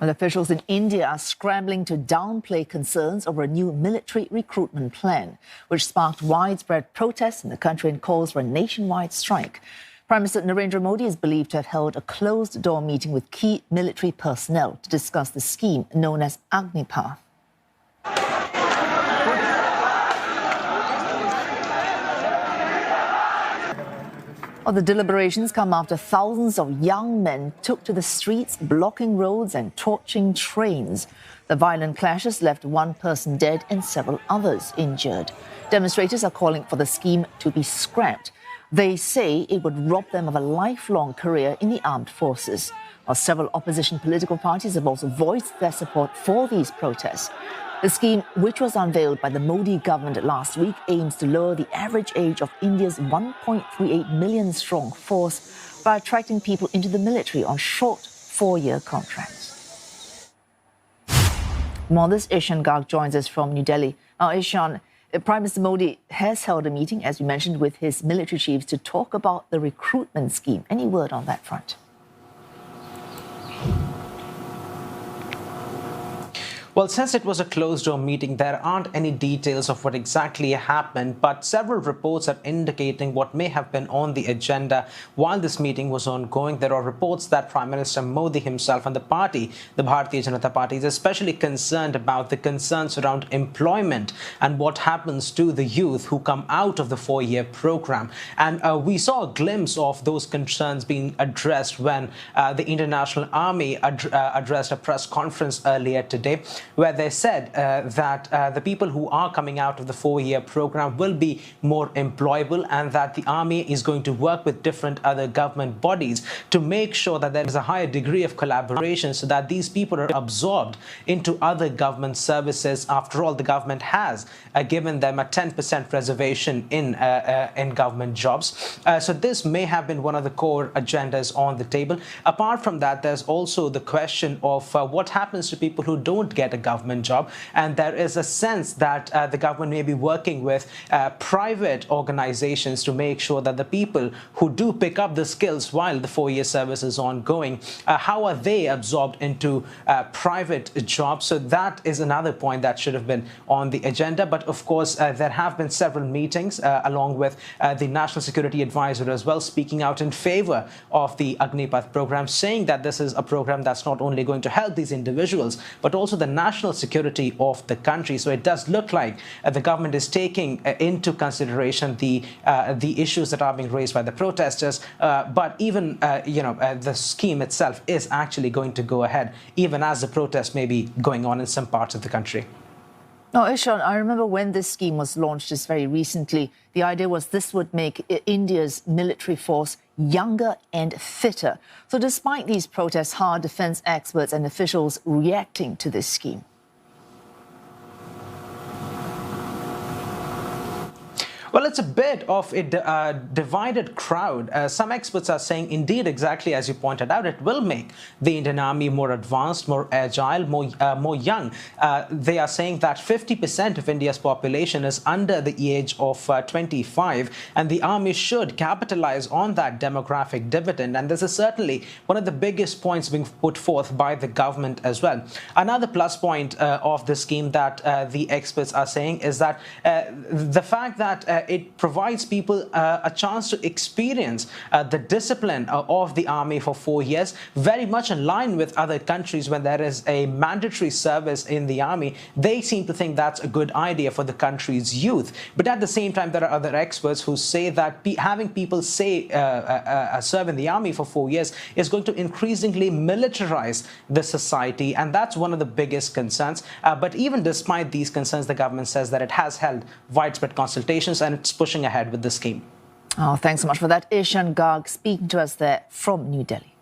Well, officials in India are scrambling to downplay concerns over a new military recruitment plan, which sparked widespread protests in the country and calls for a nationwide strike. Prime Minister Narendra Modi is believed to have held a closed-door meeting with key military personnel to discuss the scheme known as Agnipath. Well, the deliberations come after thousands of young men took to the streets, blocking roads and torching trains. The violent clashes left one person dead and several others injured. Demonstrators are calling for the scheme to be scrapped. They say it would rob them of a lifelong career in the armed forces. While several opposition political parties have also voiced their support for these protests. The scheme, which was unveiled by the Modi government last week, aims to lower the average age of India's 1.38 million strong force by attracting people into the military on short 4-year contracts. More this, Ishan Garg joins us from New Delhi. Ishan, Prime Minister Modi has held a meeting, as you mentioned, with his military chiefs to talk about the recruitment scheme. Any word on that front? Well, since it was a closed-door meeting, there aren't any details of what exactly happened, but several reports are indicating what may have been on the agenda while this meeting was ongoing. There are reports that Prime Minister Modi himself and the party, the Bharatiya Janata Party, is especially concerned about the concerns around employment and what happens to the youth who come out of the 4-year program. And we saw a glimpse of those concerns being addressed when the International Army addressed a press conference earlier today, where they said that the people who are coming out of the 4-year program will be more employable, and that the army is going to work with different other government bodies to make sure that there is a higher degree of collaboration so that these people are absorbed into other government services. After all, the government has given them a 10% reservation in government jobs. So this may have been one of the core agendas on the table. Apart from that, there's also the question of what happens to people who don't get a government job, and there is a sense that the government may be working with private organizations to make sure that the people who do pick up the skills while the 4-year service is ongoing, how are they absorbed into private jobs? So that is another point that should have been on the agenda. But of course, there have been several meetings along with the National Security Advisor as well, speaking out in favor of the Agnipath program, saying that this is a program that's not only going to help these individuals, but also the national security of the country. So it does look like the government is taking into consideration the issues that are being raised by the protesters. But even the scheme itself is actually going to go ahead, even as the protest may be going on in some parts of the country. Now, Ishan, I remember when this scheme was launched just very recently, the idea was this would make India's military force younger and fitter. So despite these protests, how are defense experts and officials reacting to this scheme? Well, it's a bit of a divided crowd. Some experts are saying, indeed, exactly as you pointed out, it will make the Indian Army more advanced, more agile, more young. They are saying that 50% of India's population is under the age of 25, and the Army should capitalize on that demographic dividend. And this is certainly one of the biggest points being put forth by the government as well. Another plus point of the scheme that the experts are saying is that the fact that it provides people a chance to experience the discipline of the army for 4 years, very much in line with other countries. When there is a mandatory service in the army, they seem to think that's a good idea for the country's youth. But at the same time, there are other experts who say that having people serve in the army for 4 years is going to increasingly militarize the society, and that's one of the biggest concerns. But even despite these concerns, the government says that it has held widespread consultations and it's pushing ahead with the scheme. Oh, thanks so much for that. Ishan Garg speaking to us there from New Delhi.